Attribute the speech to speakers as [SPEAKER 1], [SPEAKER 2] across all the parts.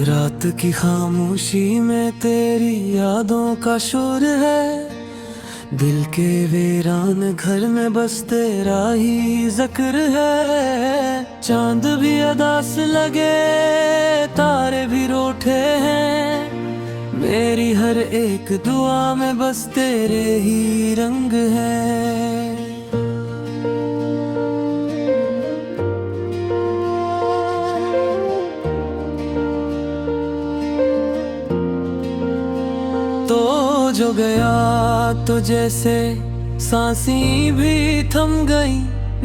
[SPEAKER 1] रात की खामोशी में तेरी यादों का शोर है। दिल के वीरान घर में बस तेरा ही जिक्र है। चांद भी अदास लगे, तारे भी रूठे हैं। मेरी हर एक दुआ में बस तेरे ही रंग है। तो जो गया तो जैसे सांसें भी थम गई।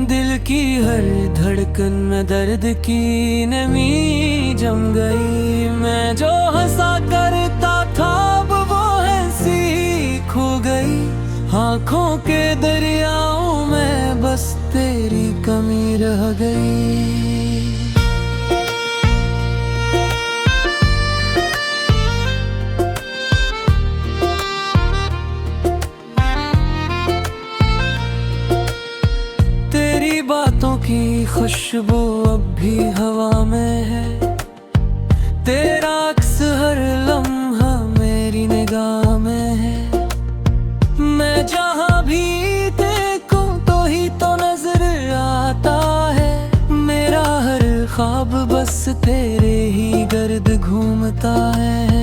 [SPEAKER 1] दिल की हर धड़कन में दर्द की नमी जम गई। मैं जो हंसा करता था अब वो हंसी खो गई। आँखों के दरियाओं में बस तेरी कमी रह गई। बातों की खुशबू अब भी हवा में है। तेरा अक्स हर लम्हा मेरी निगाह में है। मैं जहाँ भी देखूं तो ही तो नजर आता है। मेरा हर ख्वाब बस तेरे ही गर्द घूमता है।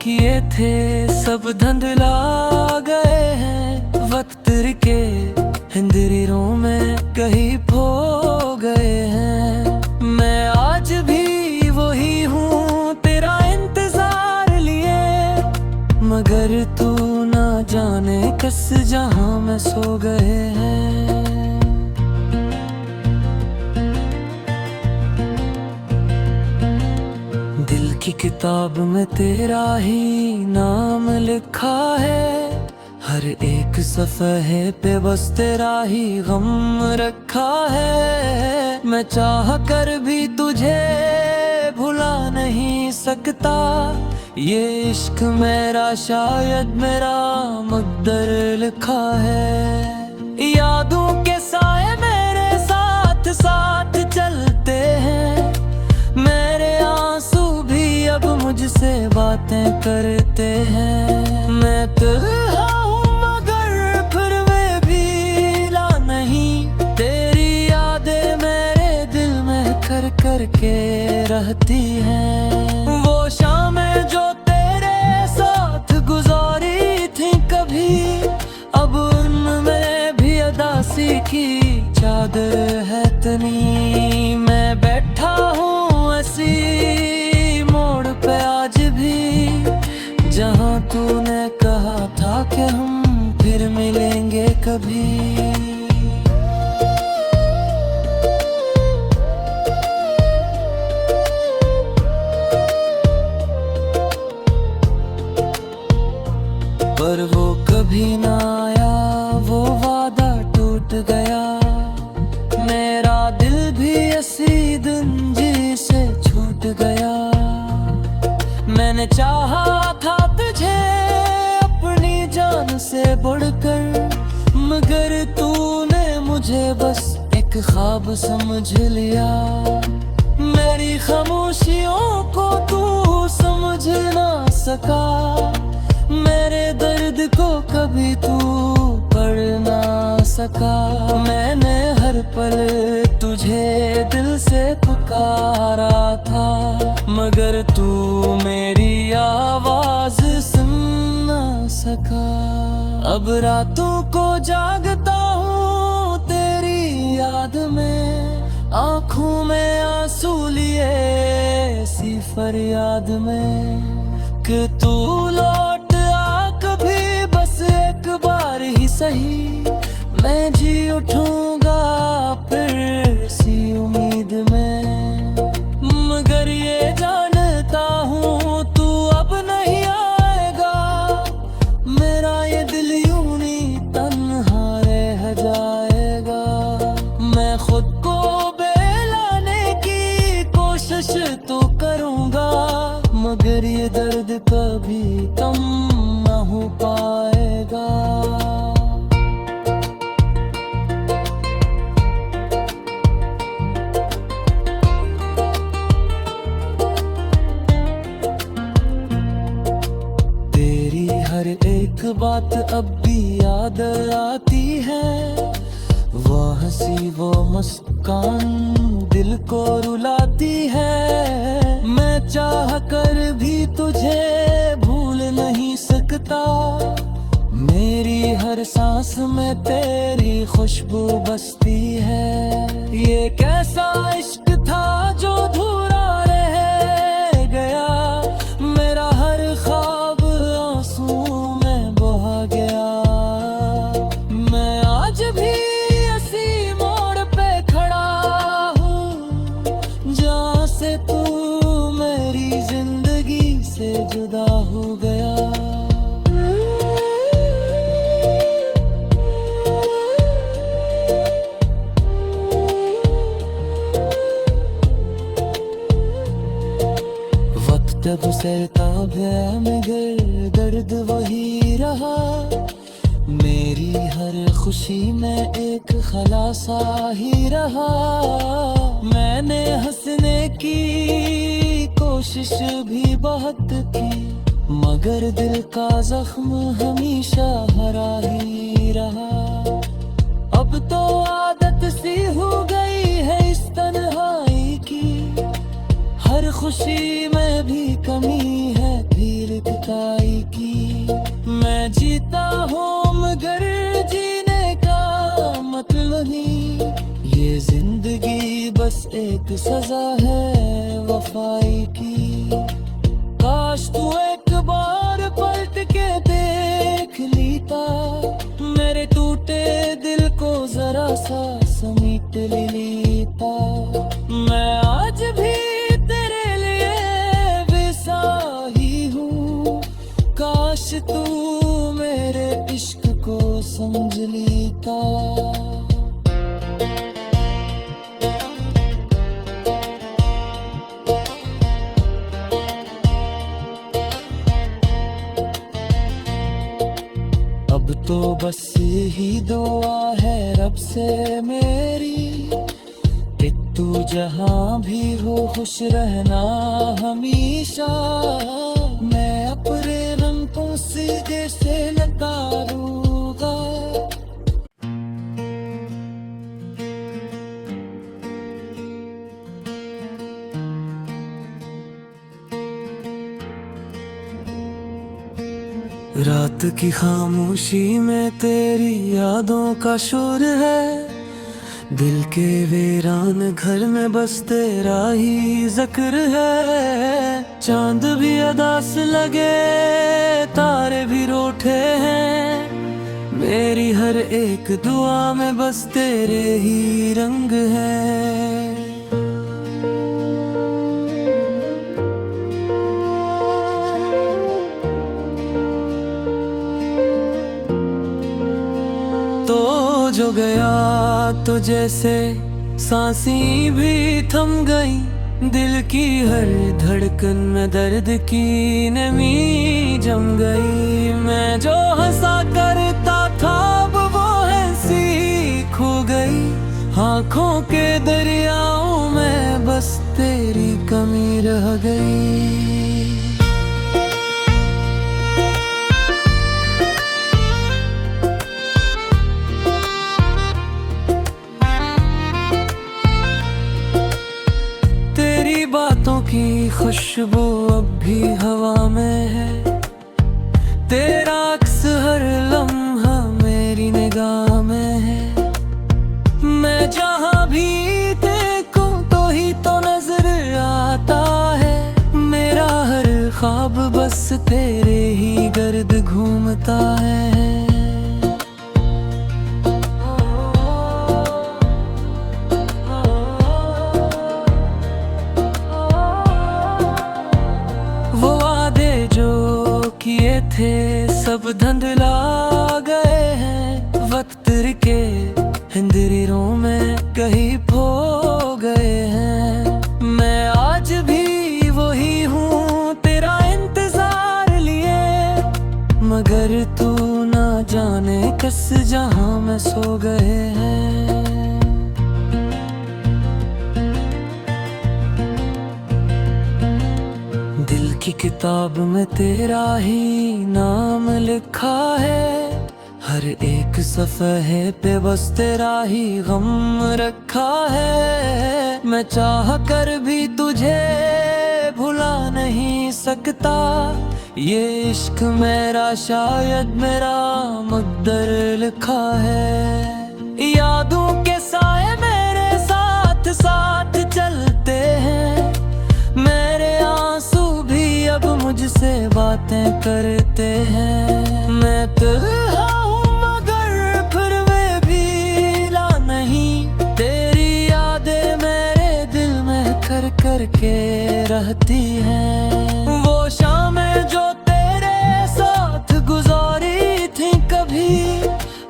[SPEAKER 1] किए थे सब धुंधला गए हैं। वक्त के हिंदरियों में कहीं खो गए हैं। मैं आज भी वही हूँ तेरा इंतजार लिए। मगर तू ना जाने किस जहां में सो गए हैं। दिल की किताब में तेरा ही नाम लिखा है। हर एक सफ़हे पे बस तेरा ही गम रखा है। मैं चाह कर भी तुझे भुला नहीं सकता। ये इश्क मेरा शायद मेरा मुक़द्दर लिखा है। यादों के साए मेरे साथ साथ चलते हैं। मेरे आंसू भी अब मुझसे बातें करते हैं। मैं तन्हा हूँ मगर फिर वे भी ला नहीं। तेरी यादें मेरे दिल में कर कर के रहती हैं। वो शामें जो तेरे साथ गुजारी थी कभी, अब उनमें भी अदासी की चादर है तनी। मैं बैठा हूँ मोड़ पे आज भी, जहाँ तूने कहा था कि हम फिर मिलेंगे कभी। पर वो कभी ना आया, वो वादा टूट गया। मेरा दिल भी इसी दिन जी से छूट गया। मैंने चाहा था तुझे अपनी जान से बढ़कर, मगर तूने मुझे बस एक ख्वाब समझ लिया। मेरी खामोशियों को तू समझ ना सका। मेरे दर्द को कभी तू पढ़ ना सका। मैंने हर पल तुझे दिल से पुकारा था, मगर तू मेरी आवाज सुन ना सका। अब रातों को जागता हूँ तेरी याद में। आँखों में आंसू लिए सी फरियाद में कि तू लौट आ कभी, बस एक बार ही सही। मैं जी उठूंगा फिर सी उम्मीद में। मगर ये जानता हूँ तू अब नहीं आएगा। मेरा ये दिल यूं नहीं तन्हा रह जाएगा। मैं खुद को बेलाने की कोशिश तो करूँगा, मगर ये दर्द कभी कम बुलाती है। वो हंसी वो मुस्कान दिल को रुलाती है। मैं चाह कर भी तुझे भूल नहीं सकता। मेरी हर सांस में तेरी खुशबू बसती है। ये कैसा इश्क था जो अधूरा रह गया। मेरा हर ख्वाब आंसू में बहा गया। मैं आज भी इसी मोड़ पे खड़ा हूँ जहाँ से तू मेरी जिंदगी से जुदा हो गया। जब गुजरता गया मगर दर्द वही रहा। मेरी हर खुशी में एक खलासा ही रहा। मैंने हंसने की कोशिश भी बहुत की मगर दिल का जख्म हमेशा हरा ही रहा। अब तो आदत सी हो गई है इस तन्हाई की। हर खुशी में भी कमी है फिर इकताई की। मैं जीता हूँ मगर जीने का मतलब नहीं। ये जिंदगी बस एक सजा है वफाई की। काश तू एक बार पलट के देख लेता। मेरे टूटे दिल को जरा सा समेट लेता। मैं आज भी काश तू मेरे इश्क को समझ लेता। अब तो बस ही दुआ है रब से मेरी कि तू जहाँ भी हो खुश रहना हमेशा। मैं अपने रंगों से जैसे नकारूंगा। रात की खामोशी में तेरी यादों का शोर है। दिल के वीरान घर में बस तेरा ही जिक्र है। चांद भी अदास लगे तारे भी रूठे हैं। मेरी हर एक दुआ में बस तेरे ही रंग है। तो जो गया तो जैसे सांसें भी थम गई। दिल की हर धड़कन में दर्द की नमी जम गई। मैं जो हंसा करता था अब वो हंसी खो गई। आँखों के दरियाओं में बस तेरी कमी रह गई। बातों की खुशबू अब भी हवा में है। तेरा अक्स हर लम्हा मेरी निगाह में है। मैं जहाँ भी देखूं तो ही तो नजर आता है। मेरा हर ख्वाब बस तेरे ही गर्द घूमता है। किए थे सब धुंधला गए हैं। वक्त के हिंदरियों में कहीं खो गए हैं। मैं आज भी वही हूँ तेरा इंतजार लिए मगर तू ना जाने किस जहां में सो गए हैं। की किताब में तेरा ही नाम लिखा है। हर एक सफ़हे पे बस तेरा ही गम रखा है। मैं चाह कर भी तुझे भुला नहीं सकता, ये इश्क मेरा शायद मेरा मुक़द्दर लिखा है। यादों के साए मेरे साथ साथ चलते हैं, मेरे आंसू भी अब मुझसे बातें करते हैं। मैं तन्हा हूँ मगर फिर वे भी ला नहीं, तेरी यादें मेरे दिल में कर कर के रहती हैं। वो शामें जो तेरे साथ गुजारी थी कभी,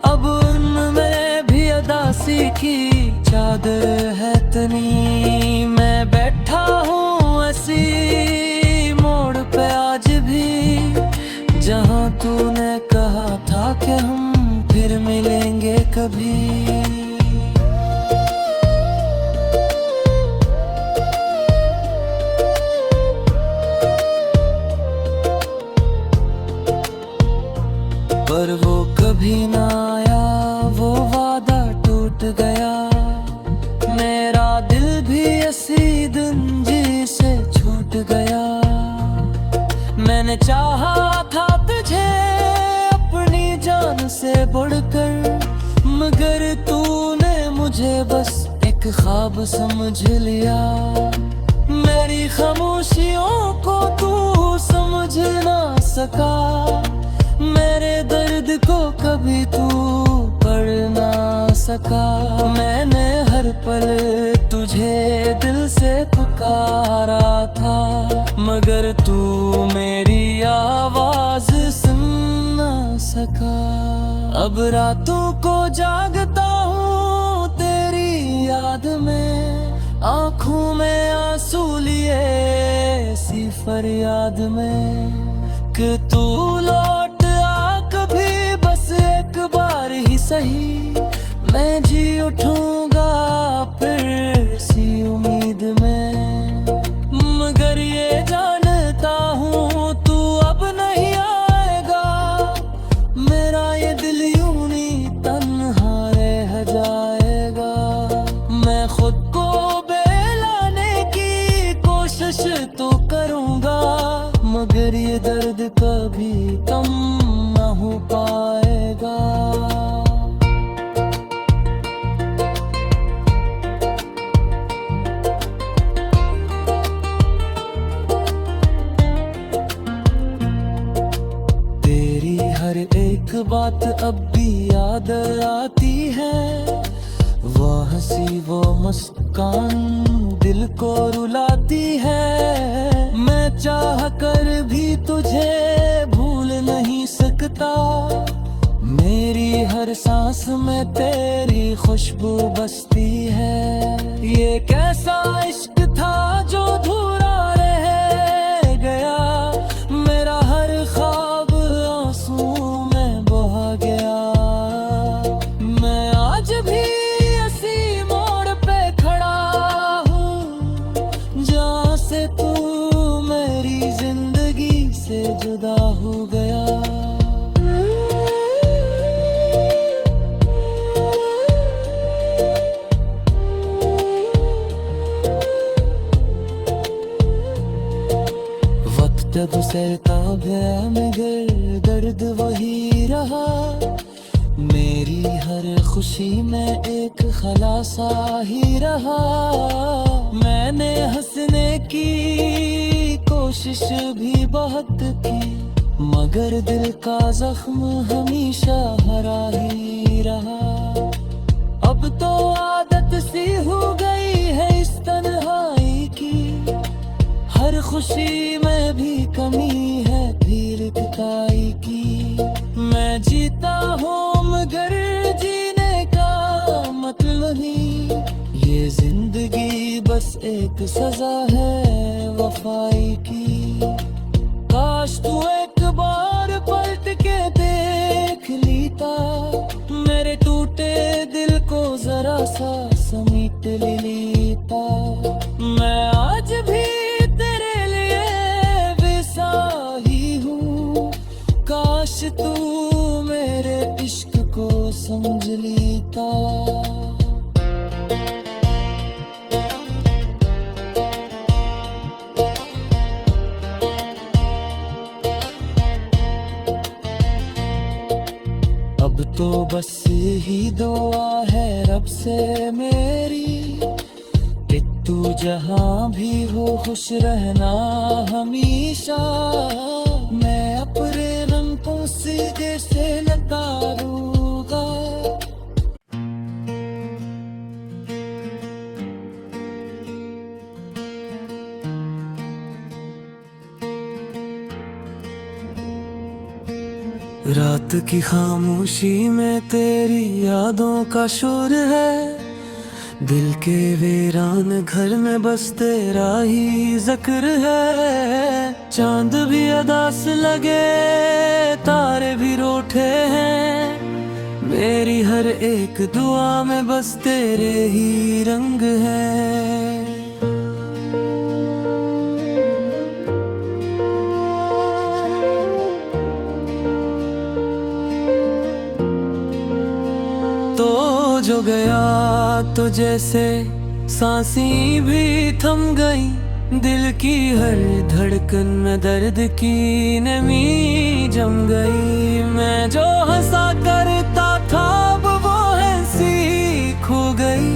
[SPEAKER 1] अब उनमें भी अदासी की चादर है तनी। मैं बैठा हूँ ऐसी मोड़ पे आज भी, जहाँ तूने कहा था कि हम फिर मिलेंगे कभी। पर वो कभी ना आया, वो वादा टूट गया, मेरा दिल भी इसी दिन जी से छूट गया। मैंने चाहा था तुझे अपनी जान से बढ़कर, मगर तूने मुझे बस एक ख्वाब समझ लिया। मेरी खामोशियों को तू समझ ना सका, मेरे दर्द को कभी तू पढ़ ना सका। मैंने हर पल तुझे दिल से पुकारा था, मगर तू मेरी आवाज सुन ना सका। अब रातों को जागता हूँ तेरी याद में, आँखों में आंसू लिए सी फरियाद में, कि तू लौट आ कभी बस एक बार ही सही। मैं जी उठूंगा फिर सी उम्मीद में, मगर ये जानता हूँ तू अब नहीं आएगा, मेरा ये दिल यूं नहीं तन्हा रह जाएगा। मैं खुद को बहलाने की कोशिश तो करूँगा, मगर ये दर्द कभी कम न हो पाएगा। तेरी हर एक बात अब भी याद आती है, वो हंसी वो मुस्कान दिल को रुलाती है। मैं चाह कर भी तुझे भूल नहीं सकता, मेरी हर सांस में तेरी खुशबू बसती है। ये कैसा इश्क था जो अधूरा रह गया, मेरा हर ख्वाब आंसू में बहा गया। मैं आज भी इसी मोड़ पे खड़ा हूँ, जहाँ से तू मेरी जिंदगी से जुदा हो गया। वक्त गुजरता गया मगर दर्द वही रहा, मेरी हर खुशी में एक खलासा ही रहा। मैंने हंसने की कोशिश भी बहुत की, मगर दिल का जख्म हमेशा हरा ही रहा। अब तो आदत सी हो गई है इस तन्हाई की, हर खुशी में भी कमी है फिर इकताई की। मैं जीता हूँ मगर जीने का मतलब नहीं, ये जिंदगी बस एक सजा है वफाई की। काश तू एक बार पलट के देख लेता, मेरे टूटे दिल को जरा सा समेट लेता। मैं आज भी तेरे लिए वैसा ही हूँ, काश तू मेरे इश्क बिजली का। अब तो बस ही दुआ है रब से मेरी कि तू जहाँ भी हो खुश रहना हमेशा। मैं अपने रंग को सीधे से नकारूंगा। रात की खामोशी में तेरी यादों का शोर है। दिल के वीरान घर में बस तेरा ही जिक्र है। चांद भी अदास लगे तारे भी रूठे हैं। मेरी हर एक दुआ में बस तेरे ही रंग है। तो जो गया तो जैसे सांसें भी थम गई। दिल की हर धड़कन में दर्द की नमी जम गई। मैं जो हंसा करता था अब वो हंसी खो गई।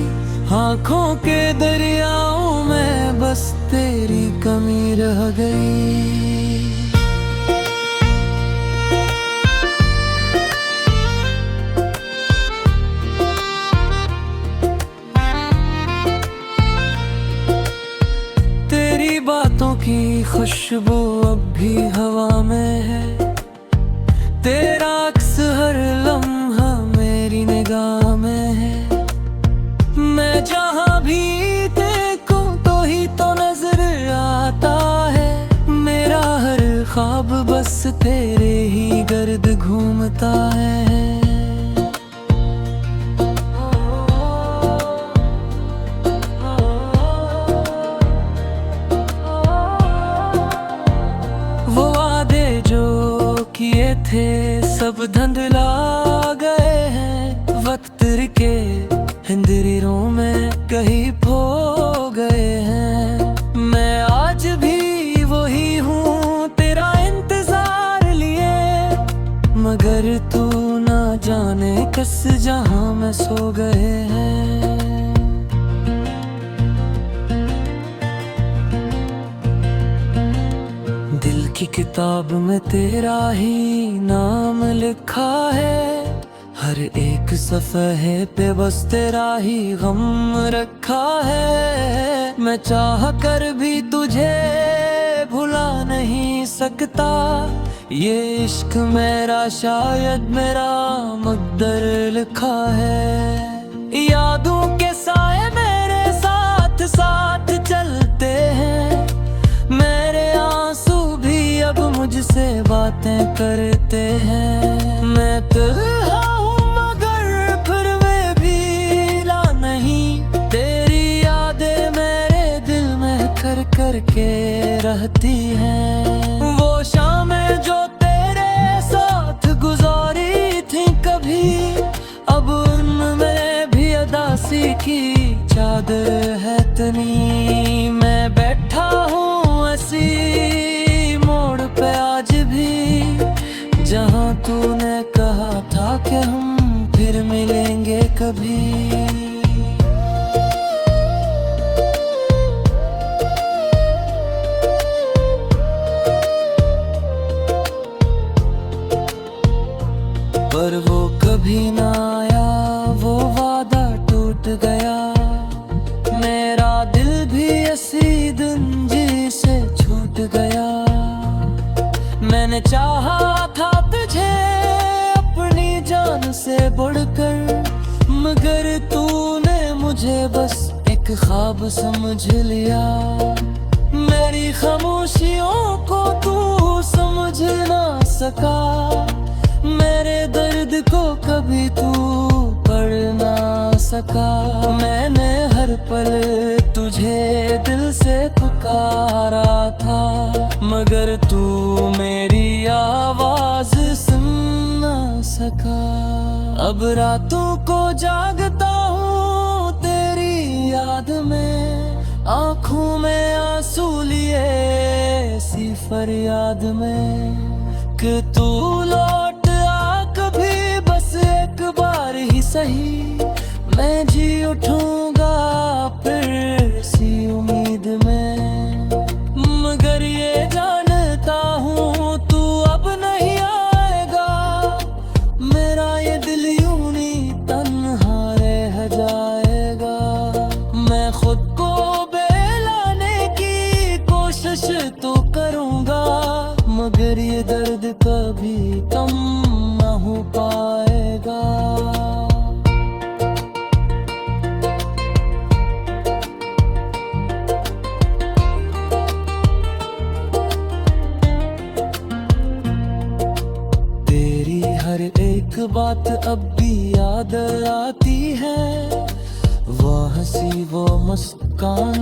[SPEAKER 1] आँखों के दरियाओं में बस तेरी कमी रह गई। बातों की खुशबू अब भी हवा में है। तेरा अक्स हर लम्हा मेरी निगाह में है। मैं जहाँ भी देखूं तो ही तो नजर आता है। मेरा हर ख्वाब बस तेरे ही गर्द घूमता है। किए थे सब धुंधला गए हैं। वक्त के हिंदरियों में कहीं खो गए हैं। मैं आज भी वही हूँ तेरा इंतजार लिए। मगर तू ना जाने किस जहां में सो गए हैं। दिल की किताब में तेरा ही नाम लिखा है। हर एक सफ़हे पे बस तेरा ही गम रखा है। मैं चाह कर भी तुझे भुला नहीं सकता। ये इश्क मेरा शायद मेरा मुक़द्दर लिखा है। यादों के साए मेरे साथ साथ चलते हैं। मेरे आंसू भी अब मुझसे बातें करते हैं। मैं तन्हा हूँ मगर फिर वे भी ला नहीं। तेरी यादें मेरे दिल में कर कर के रहती हैं। वो शामें जो तेरे साथ गुजारी थी कभी, अब उनमें भी अदासी की चादर है तनी। मैं बैठा हूँ ऐसी मोड़ पे आज भी जहाँ तूने कहा था कि हम फिर मिलेंगे कभी। पर वो कभी ना आया, वो वादा टूट गया। मेरा दिल भी ऐसी दुंजी से छूट गया। मैंने चाहा था तुझे अपनी जान से बढ़कर, मगर तूने मुझे बस एक ख्वाब समझ लिया। मेरी खामोशियों को तू समझ ना सका। मेरे दर्द को कभी तू पढ़ ना सका। मैंने हर पल तुझे दिल से पुकारा था, मगर तू मेरी आवाज सुन ना सका। अब रातों को जागता हूँ तेरी याद में, आंखों में आंसू लिए सी फरियाद में कि तू लौट आ कभी, बस एक बार ही सही। मैं जी उठूंगा फिर सी उम्मीद में, मगर ये जानता हूँ तू अब नहीं आएगा। मेरा ये दिल यूं नहीं तन्हा रह जाएगा। मैं खुद को बहलाने की कोशिश तो करूँगा, मगर ये दर्द कभी कम न हो पाएगा। हर एक बात अब भी याद आती है, वो हंसी वो मुस्कान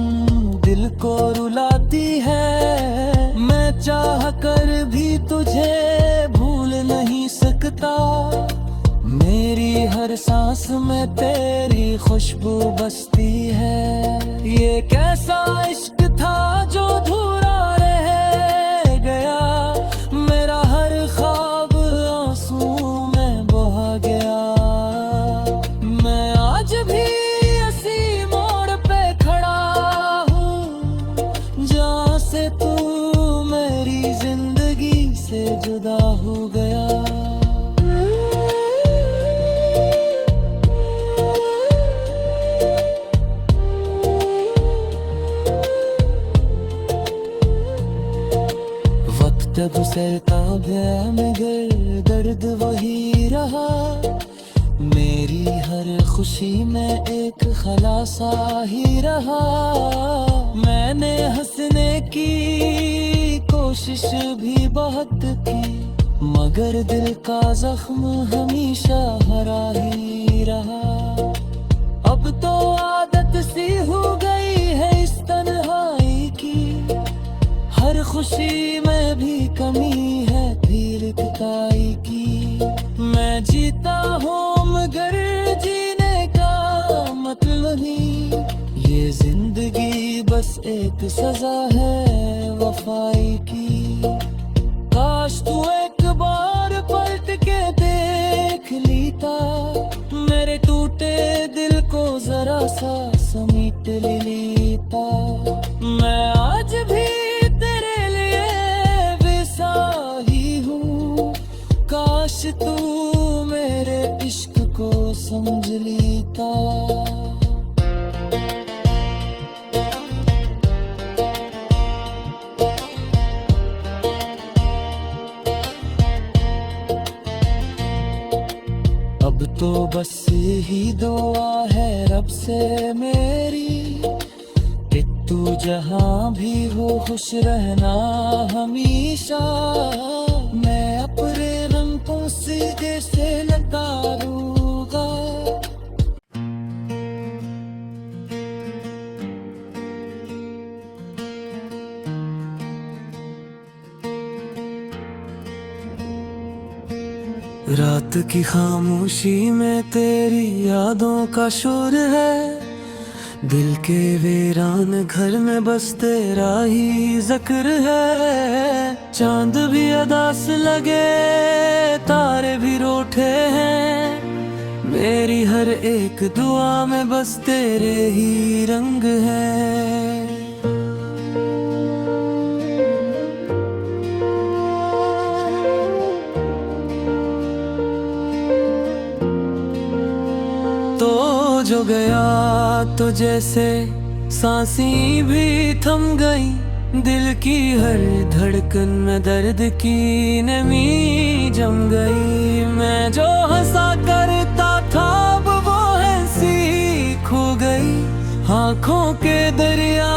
[SPEAKER 1] दिल को रुलाती है। मैं चाह कर भी तुझे भूल नहीं सकता, मेरी हर सांस में तेरी खुशबू बसती है। ये कैसा इश्क था जो अधूरा रह गया, मेरा हर ख्वाब में बहा गया। मैं आज भी इसी मोड़ पे खड़ा हूँ जहाँ से तू मेरी जिंदगी से जुदा हो गया। वक्त गुजरता गया मगर दर्द वही रहा, मेरी हर खुशी में एक खलासा ही रहा। मैंने हंसने की कोशिश भी बहुत की, मगर दिल का जख्म हमेशा हरा ही रहा। अब तो आदत सी हो गई है इस तन्हाई की, हर खुशी में भी कमी है भी लिखताई की। मैं जीता हूँ मगर जीने का मतलब नहीं, ये जिंदगी बस एक सजा है वफाई की। काश तू एक बार पलट के देख लेता, मेरे टूटे दिल को जरा सा समेट लेता। मैं आज भी काश तू मेरे इश्क को समझ लेता। अब तो बस ही दुआ है रब से मेरी कि तू जहाँ भी हो खुश रहना हमेशा। मैं अपने रंगों सीधे से नकारूंगा। रात की खामोशी में तेरी यादों का शोर है, दिल के वीरान घर में बस तेरा ही जिक्र है। चांद भी अदास लगे तारे भी रूठे हैं, मेरी हर एक दुआ में बस तेरे ही रंग है। तो जो गया तो जैसे सांसें भी थम गई, दिल की हर धड़कन में दर्द की नमी जम गई। मैं जो हंसा करता था अब वो हंसी खो गई, आँखों के दरिया